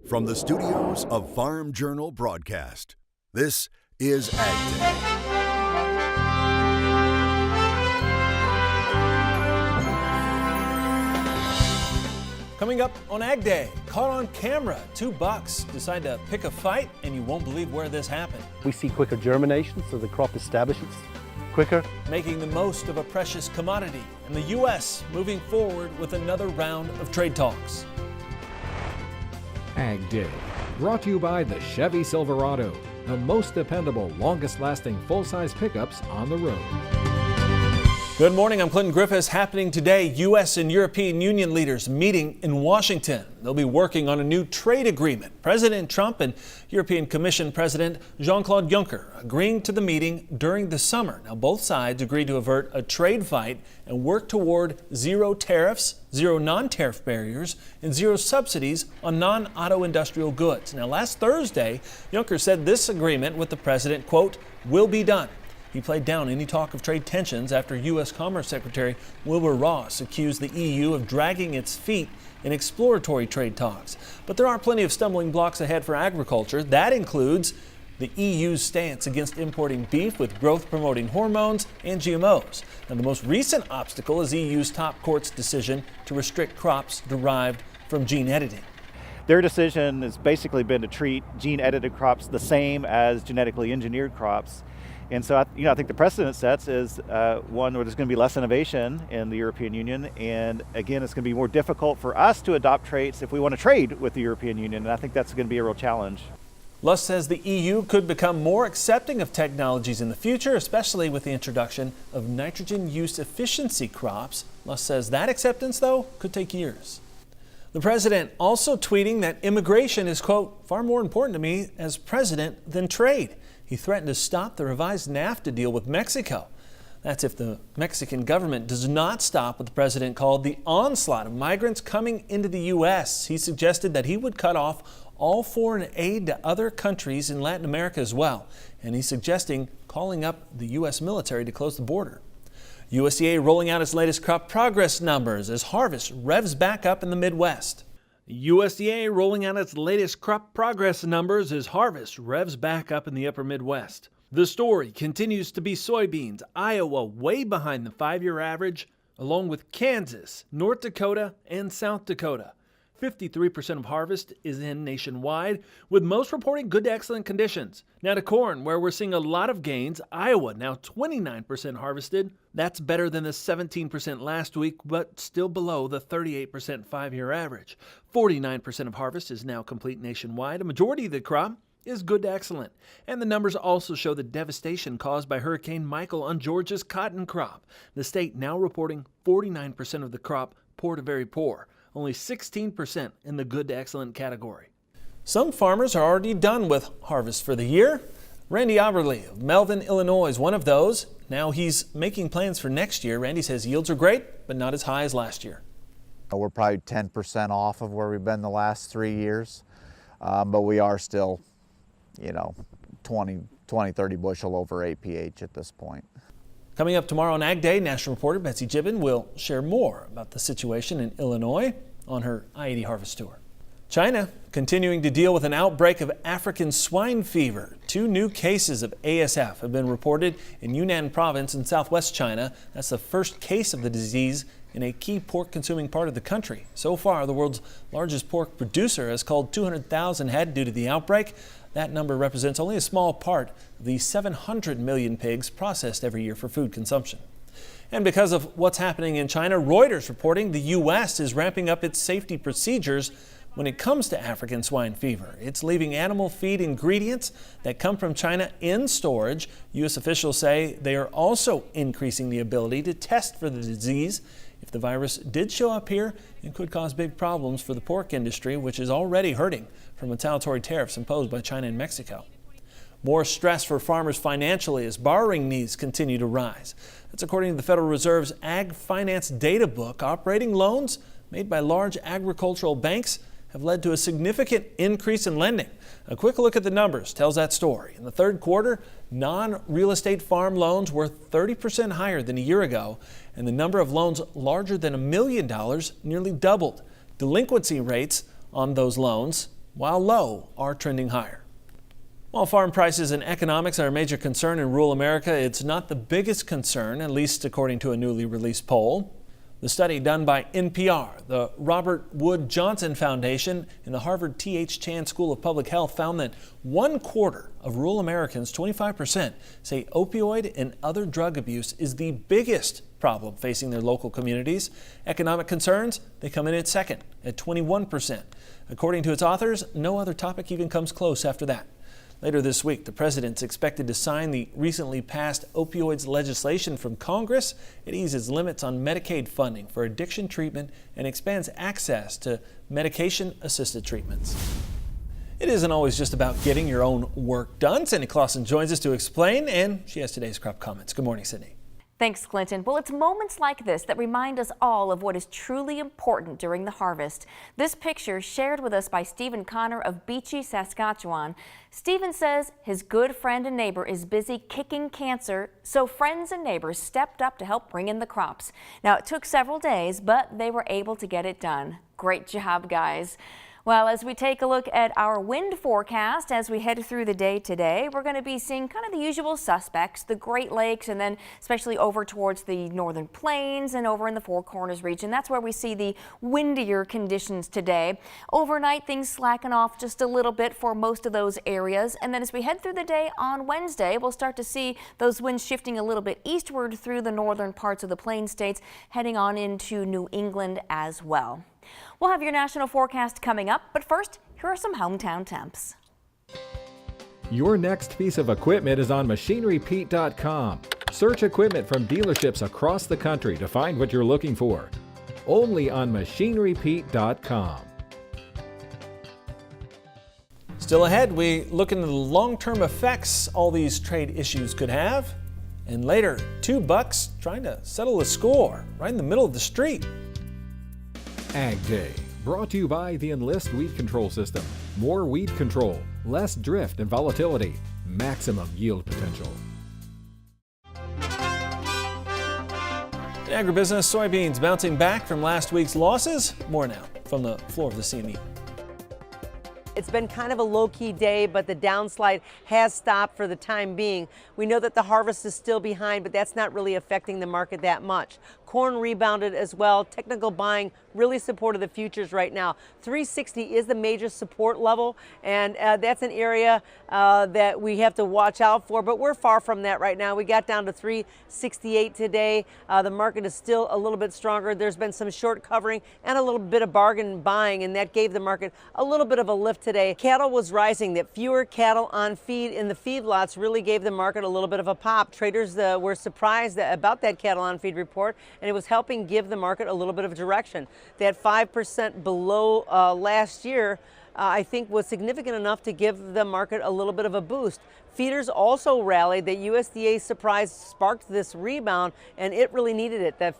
From the studios of Farm Journal Broadcast, this is AgDay. Coming up on AgDay, caught on camera, 2 bucks decide to pick a fight, and you won't believe where this happened. We see quicker germination, so the crop establishes quicker. Making the most of a precious commodity, and the U.S. moving forward with another round of trade talks. AgDay, brought to you by the Chevy Silverado, the most dependable, longest-lasting full-size pickups on the road. Good morning, I'm Clinton Griffiths. Happening today, U.S. and European Union leaders meeting in Washington. They'll be working on a new trade agreement. President Trump and European Commission President Jean-Claude Juncker agreeing to the meeting during the summer. Now, both sides agreed to avert a trade fight and work toward zero tariffs, zero non-tariff barriers, and zero subsidies on non-auto industrial goods. Now, last Thursday, Juncker said this agreement with the president, quote, will be done. He played down any talk of trade tensions after U.S. Commerce Secretary Wilbur Ross accused the EU of dragging its feet in exploratory trade talks. But there are plenty of stumbling blocks ahead for agriculture. That includes the EU's stance against importing beef with growth-promoting hormones and GMOs. Now, the most recent obstacle is EU's top court's decision to restrict crops derived from gene editing. Their decision has basically been to treat gene-edited crops the same as genetically engineered crops. And so, I think the precedent sets is one where there's going to be less innovation in the European Union. And again, it's going to be more difficult for us to adopt traits if we want to trade with the European Union. And I think that's going to be a real challenge. Luss says the EU could become more accepting of technologies in the future, especially with the introduction of nitrogen use efficiency crops. Luss says that acceptance, though, could take years. The president also tweeting that immigration is, quote, far more important to me as president than trade. He threatened to stop the revised NAFTA deal with Mexico. That's if the Mexican government does not stop what the president called the onslaught of migrants coming into the U.S. He suggested that he would cut off all foreign aid to other countries in Latin America as well. And he's suggesting calling up the U.S. military to close the border. USDA rolling out its latest crop progress numbers as harvest revs back up in the Midwest. USDA rolling out its latest crop progress numbers as harvest revs back up in the upper Midwest. The story continues to be soybeans, Iowa way behind the 5-year average, along with Kansas, North Dakota, and South Dakota. 53% of harvest is in nationwide, with most reporting good to excellent conditions. Now to corn, where we're seeing a lot of gains. Iowa now 29% harvested. That's better than the 17% last week, but still below the 38% 5-year average. 49% of harvest is now complete nationwide. A majority of the crop is good to excellent. And the numbers also show the devastation caused by Hurricane Michael on Georgia's cotton crop. The state now reporting 49% of the crop poor to very poor. Only 16% in the good to excellent category. Some farmers are already done with harvest for the year. Randy Aberle of Melvin, Illinois is one of those. Now he's making plans for next year. Randy says yields are great, but not as high as last year. We're probably 10% off of where we've been the last 3 years, but we are still, 20, 30 bushel over APH at this point. Coming up tomorrow on AgDay, national reporter Betsy Gibbon will share more about the situation in Illinois on her I-80 harvest tour. China continuing to deal with an outbreak of African swine fever. 2 new cases of ASF have been reported in Yunnan province in southwest China. That's the first case of the disease in a key pork-consuming part of the country. So far, the world's largest pork producer has culled 200,000 head due to the outbreak. That number represents only a small part of the 700 million pigs processed every year for food consumption. And because of what's happening in China, Reuters reporting the U.S. is ramping up its safety procedures when it comes to African swine fever. It's leaving animal feed ingredients that come from China in storage. U.S. officials say they are also increasing the ability to test for the disease. If the virus did show up here, it could cause big problems for the pork industry, which is already hurting from retaliatory tariffs imposed by China and Mexico. More stress for farmers financially as borrowing needs continue to rise. That's according to the Federal Reserve's Ag Finance Data Book. Operating loans made by large agricultural banks have led to a significant increase in lending. A quick look at the numbers tells that story. In the third quarter, non-real estate farm loans were 30% higher than a year ago, and the number of loans larger than $1 million nearly doubled. Delinquency rates on those loans while low are trending higher. While farm prices and economics are a major concern in rural America, it's not the biggest concern, at least according to a newly released poll. The study done by NPR, the Robert Wood Johnson Foundation, and the Harvard T.H. Chan School of Public Health found that 1/4 of rural Americans, 25%, say opioid and other drug abuse is the biggest problem facing their local communities. Economic concerns, they come in at second, at 21%. According to its authors, no other topic even comes close after that. Later this week, the president's expected to sign the recently passed opioids legislation from Congress. It eases limits on Medicaid funding for addiction treatment and expands access to medication-assisted treatments. It isn't always just about getting your own work done. Sydney Clausen joins us to explain, and she has today's crop comments. Good morning, Sydney. Thanks, Clinton. Well, it's moments like this that remind us all of what is truly important during the harvest. This picture shared with us by Stephen Connor of Beechy, Saskatchewan. Stephen says his good friend and neighbor is busy kicking cancer, so friends and neighbors stepped up to help bring in the crops. Now, it took several days, but they were able to get it done. Great job, guys. Well, as we take a look at our wind forecast as we head through the day today, we're going to be seeing kind of the usual suspects, the Great Lakes, and then especially over towards the northern plains and over in the Four Corners region. That's where we see the windier conditions today. Overnight, things slacken off just a little bit for most of those areas. And then as we head through the day on Wednesday, we'll start to see those winds shifting a little bit eastward through the northern parts of the Plains states, heading on into New England as well. We'll have your national forecast coming up, but first, here are some hometown temps. Your next piece of equipment is on MachineryPete.com. Search equipment from dealerships across the country to find what you're looking for. Only on MachineryPete.com. Still ahead, we look into the long-term effects all these trade issues could have. And later, two bucks trying to settle a score right in the middle of the street. AgDay, brought to you by the Enlist Weed Control System. More weed control, less drift and volatility, maximum yield potential. In agribusiness, soybeans bouncing back from last week's losses. More now from the floor of the CME. It's been kind of a low-key day, but the downslide has stopped for the time being. We know that the harvest is still behind, but that's not really affecting the market that much. Corn rebounded as well. Technical buying really supported the futures right now. 360 is the major support level, and that's an area that we have to watch out for, but we're far from that right now. We got down to 368 today. The market is still a little bit stronger. There's been some short covering and a little bit of bargain buying, and that gave the market a little bit of a lift today. Cattle was rising. That fewer cattle on feed in the feedlots really gave the market a little bit of a pop. Traders were surprised about that cattle on feed report, and it was helping give the market a little bit of direction. That 5% below last year, I think was significant enough to give the market a little bit of a boost. Feeders also rallied. The USDA surprise sparked this rebound, and it really needed it. The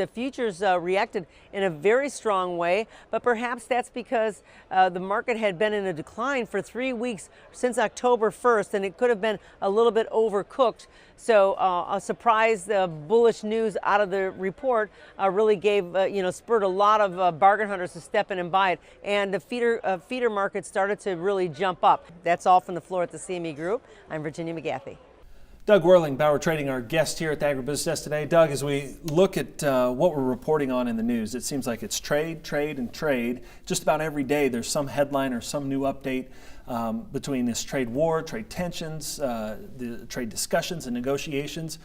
futures reacted in a very strong way, but perhaps that's because the market had been in a decline for 3 weeks since October 1st, and it could have been a little bit overcooked. So a surprise bullish news out of the report really gave, spurred a lot of bargain hunters to step in and buy it, and the feeder market started to really jump up. That's all from the floor at the CME Group. I'm Virginia McGathy. Doug Whirling, Bauer Trading, our guest here at the Agribusiness Desk today. Doug, as we look at what we're reporting on in the news, it seems like it's trade, and trade. Just about every day there's some headline or some new update between this trade war, trade tensions, the trade discussions and negotiations.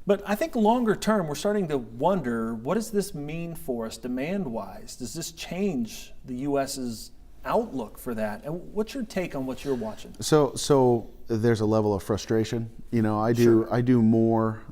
But I think longer term, we're starting to wonder, what does this mean for us demand-wise? Does this change the U.S.'s outlook for that? And what's your take on what you're watching? So there's a level of frustration. I do more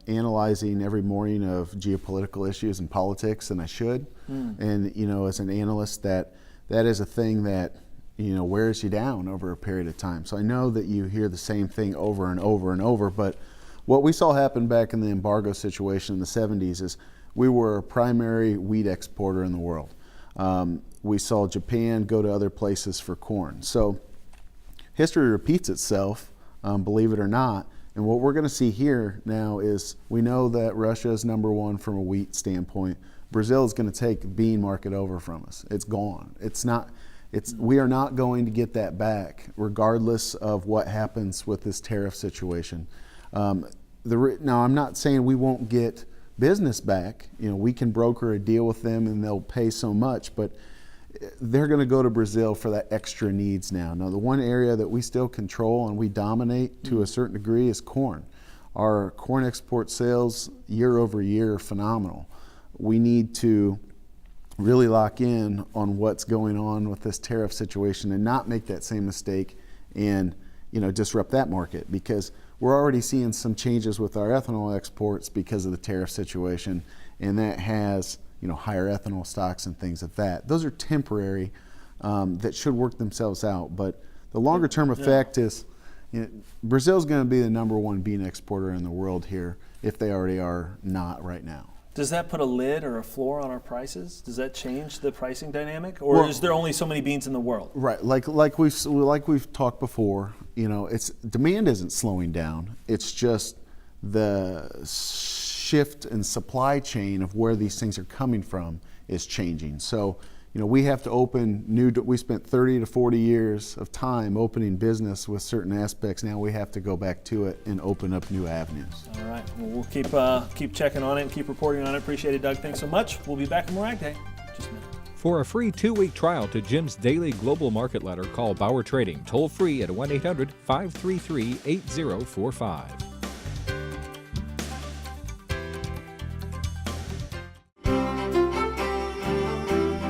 analyzing every morning of geopolitical issues and politics than I should. And as an analyst, that is a thing that wears you down over a period of time. So I know that you hear the same thing over and over and over, but what we saw happen back in the embargo situation in the 70s is we were a primary wheat exporter in the world. We saw Japan go to other places for corn. So history repeats itself, believe it or not. And what we're going to see here now is we know that Russia is number one from a wheat standpoint. Brazil is going to take the bean market over from us. It's gone. It's not. We are not going to get that back, regardless of what happens with this tariff situation. Now, I'm not saying we won't get business back. We can broker a deal with them and they'll pay so much, but they're going to go to Brazil for that extra needs now. Now, the one area that we still control and we dominate to a certain degree is corn. Our corn export sales year over year are phenomenal. We need to really lock in on what's going on with this tariff situation and not make that same mistake and disrupt that market, because we're already seeing some changes with our ethanol exports because of the tariff situation, and that has higher ethanol stocks and things like that. Those are temporary, that should work themselves out. But the longer term effect is, Brazil's going to be the #1 bean exporter in the world here, if they already are not right now. Does that put a lid or a floor on our prices? Does that change the pricing dynamic, or is there only so many beans in the world? Right, like we've talked before. It's demand isn't slowing down. It's just the shift in supply chain of where these things are coming from is changing. So, we have to open we spent 30 to 40 years of time opening business with certain aspects. Now we have to go back to it and open up new avenues. All right, well, we'll keep checking on it and keep reporting on it. Appreciate it, Doug. Thanks so much. We'll be back in more AgDay. Just a minute. For a free 2-week trial to Jim's daily global market letter, call Bauer Trading toll free at 1-800-533-8045.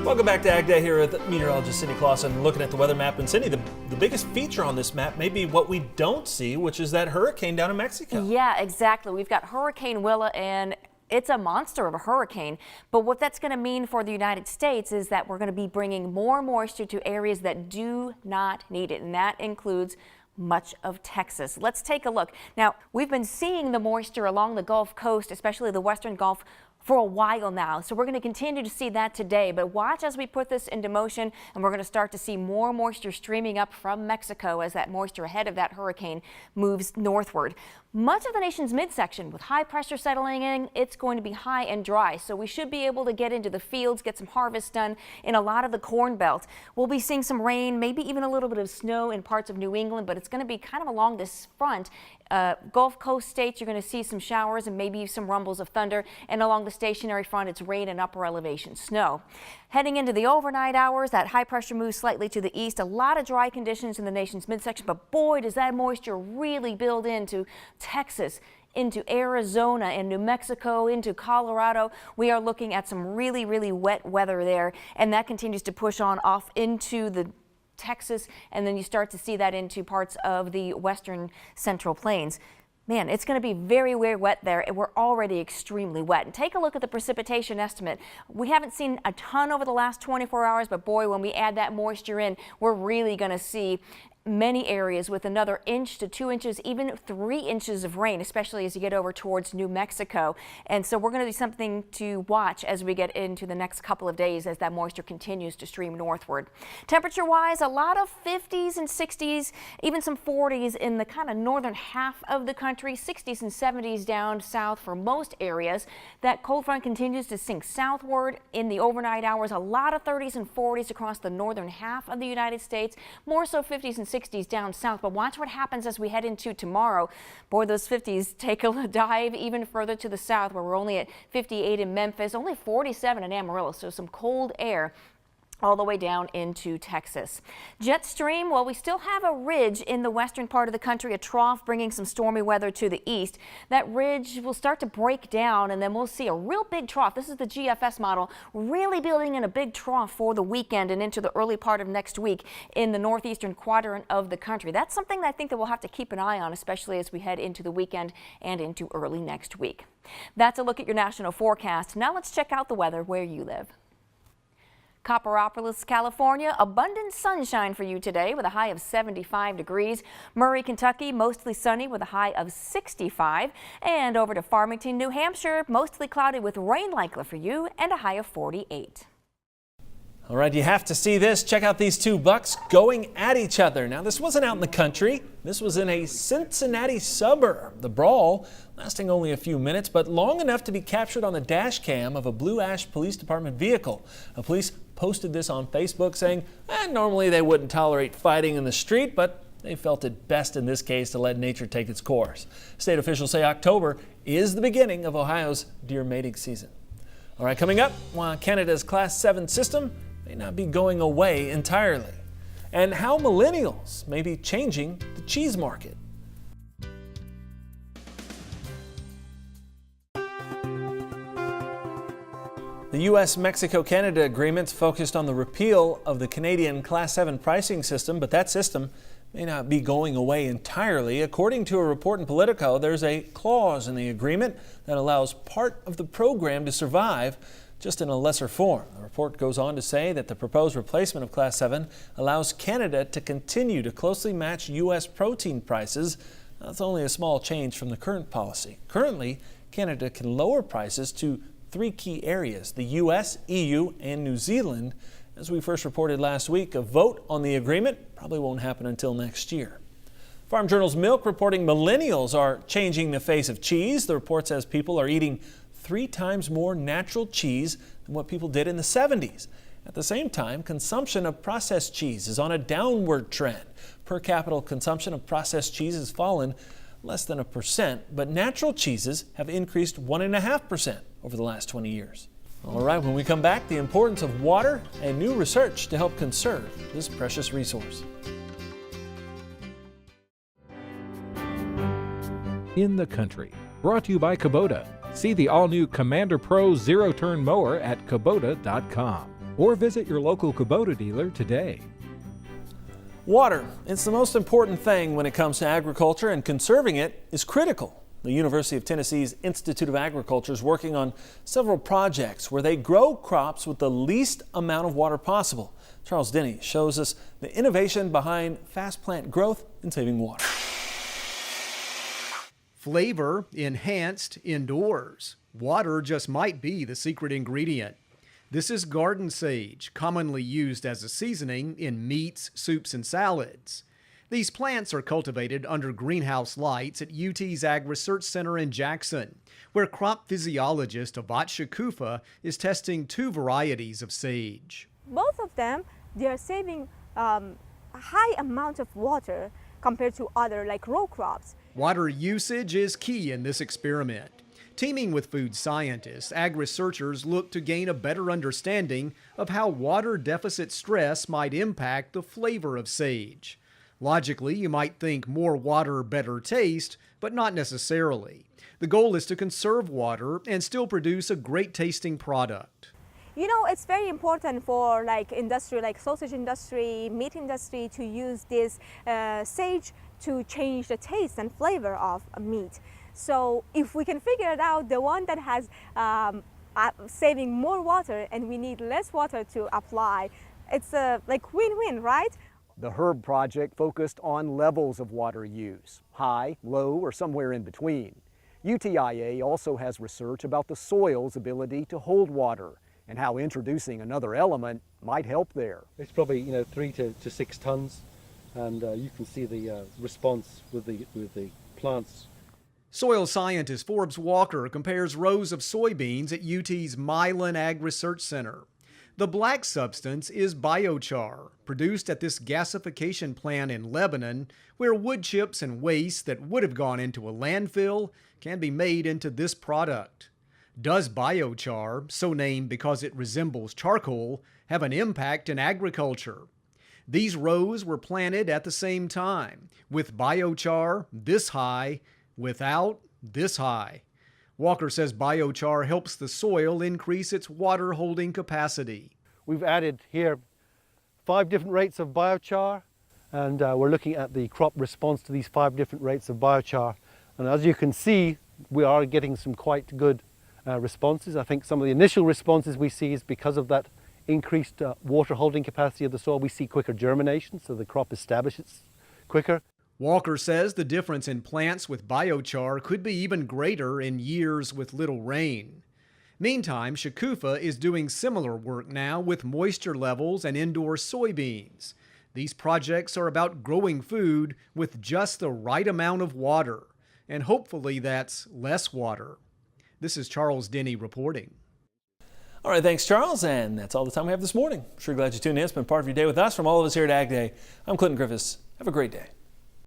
Welcome back to AgDay here with meteorologist Cindy Clausen, looking at the weather map. And Cindy, the biggest feature on this map may be what we don't see, which is that hurricane down in Mexico. Yeah, exactly. We've got Hurricane Willa, and it's a monster of a hurricane. But what that's going to mean for the United States is that we're going to be bringing more moisture to areas that do not need it, and that includes much of Texas. Let's take a look. Now, we've been seeing the moisture along the Gulf Coast, especially the western Gulf, for a while now. So we're going to continue to see that today, but watch as we put this into motion, and we're going to start to see more moisture streaming up from Mexico as that moisture ahead of that hurricane moves northward. Much of the nation's midsection, with high pressure settling in, it's going to be high and dry, so we should be able to get into the fields, get some harvest done in a lot of the corn belt. We'll be seeing some rain, maybe even a little bit of snow in parts of New England, but it's going to be kind of along this front. Gulf Coast states, you're going to see some showers and maybe some rumbles of thunder, and along the stationary front, it's rain and upper elevation snow. Heading into the overnight hours, that high pressure moves slightly to the east. A lot of dry conditions in the nation's midsection, but boy, does that moisture really build into Texas, into Arizona and New Mexico, into Colorado. We are looking at some really, really wet weather there, and that continues to push on off into the Texas, and then you start to see that into parts of the western central plains. Man, it's going to be very, very wet there, and we're already extremely wet. And take a look at the precipitation estimate. We haven't seen a ton over the last 24 hours, but boy, when we add that moisture in, we're really going to see many areas with another 1 to 2 inches, even 3 inches of rain, especially as you get over towards New Mexico. And so we're going to do something to watch as we get into the next couple of days as that moisture continues to stream northward. Temperature-wise, a lot of 50s and 60s, even some 40s in the kind of northern half of the country, 60s and 70s down south for most areas. That cold front continues to sink southward in the overnight hours. A lot of 30s and 40s across the northern half of the United States, more so 50s and 60s down south. But watch what happens as we head into tomorrow. Boy, those 50s take a dive even further to the south, where we're only at 58 in Memphis, only 47 in Amarillo, so some cold air all the way down into Texas. Jet stream, well, we still have a ridge in the western part of the country, a trough bringing some stormy weather to the east. That ridge will start to break down, and then we'll see a real big trough. This is the GFS model, really building in a big trough for the weekend and into the early part of next week in the northeastern quadrant of the country. That's something that I think that we'll have to keep an eye on, especially as we head into the weekend and into early next week. That's a look at your national forecast. Now let's check out the weather where you live. Copperopolis, California, abundant sunshine for you today with a high of 75 degrees. Murray, Kentucky, mostly sunny with a high of 65. And over to Farmington, New Hampshire, mostly cloudy with rain likely for you and a high of 48. All right, you have to see this. Check out these two bucks going at each other. Now, this wasn't out in the country. This was in a Cincinnati suburb. The brawl lasting only a few minutes, but long enough to be captured on the dash cam of a Blue Ash Police Department vehicle. Police posted this on Facebook saying, normally they wouldn't tolerate fighting in the street, but they felt it best in this case to let nature take its course. State officials say October is the beginning of Ohio's deer mating season. All right, coming up, while Canada's Class 7 system may not be going away entirely, and how millennials may be changing the cheese market. The U.S.-Mexico-Canada agreements focused on the repeal of the Canadian Class 7 pricing system, but that system may not be going away entirely. According to a report in Politico, there's a clause in the agreement that allows part of the program to survive, just in a lesser form. The report goes on to say that the proposed replacement of Class 7 allows Canada to continue to closely match U.S. protein prices. That's only a small change from the current policy. Currently, Canada can lower prices to 3 key areas: the U.S., EU, and New Zealand. As we first reported last week, a vote on the agreement probably won't happen until next year. Farm Journal's Milk reporting millennials are changing the face of cheese. The report says people are eating 3 times more natural cheese than what people did in the 70s. At the same time, consumption of processed cheese is on a downward trend. Per capita consumption of processed cheese has fallen less than 1%, but natural cheeses have increased 1.5% over the last 20 years. All right, when we come back, the importance of water and new research to help conserve this precious resource. In the country, brought to you by Kubota. See the all-new Commander Pro zero-turn mower at Kubota.com or visit your local Kubota dealer today. Water, it's the most important thing when it comes to agriculture, and conserving it is critical. The University of Tennessee's Institute of Agriculture is working on several projects where they grow crops with the least amount of water possible. Charles Denny shows us the innovation behind fast plant growth and saving water. Flavor enhanced indoors. Water just might be the secret ingredient. This is garden sage, commonly used as a seasoning in meats, soups, and salads. These plants are cultivated under greenhouse lights at UT's Ag Research Center in Jackson, where crop physiologist Avat Shakufa is testing 2 varieties of sage. Both of them, they are saving a high amount of water compared to other like row crops. Water usage is key in this experiment. Teaming with food scientists, ag researchers look to gain a better understanding of how water deficit stress might impact the flavor of sage. Logically, you might think more water, better taste, but not necessarily. The goal is to conserve water and still produce a great tasting product. You know, it's very important for like industry, like sausage industry, meat industry, to use this sage to change the taste and flavor of meat. So if we can figure it out, the one that has saving more water and we need less water to apply, it's like win-win, right? The Herb project focused on levels of water use, high, low, or somewhere in between. UTIA also has research about the soil's ability to hold water and how introducing another element might help there. It's probably 3 to 6 tons, and you can see the response with the plants. Soil scientist Forbes Walker compares rows of soybeans at UT's Milan Ag Research Center. The black substance is biochar, produced at this gasification plant in Lebanon, where wood chips and waste that would have gone into a landfill can be made into this product. Does biochar, so named because it resembles charcoal, have an impact in agriculture? These rows were planted at the same time, with biochar this high, without this high. Walker says biochar helps the soil increase its water holding capacity. We've added here 5 different rates of biochar, and we're looking at the crop response to these 5 different rates of biochar. And as you can see, we are getting some quite good responses. I think some of the initial responses we see is because of that increased water holding capacity of the soil. We see quicker germination, so the crop establishes quicker. Walker says the difference in plants with biochar could be even greater in years with little rain. Meantime, Shakufa is doing similar work now with moisture levels and indoor soybeans. These projects are about growing food with just the right amount of water, and hopefully that's less water. This is Charles Denny reporting. All right, thanks, Charles. And that's all the time we have this morning. Sure glad you tuned in. It's been part of your day with us. From all of us here at AgDay, I'm Clinton Griffiths. Have a great day.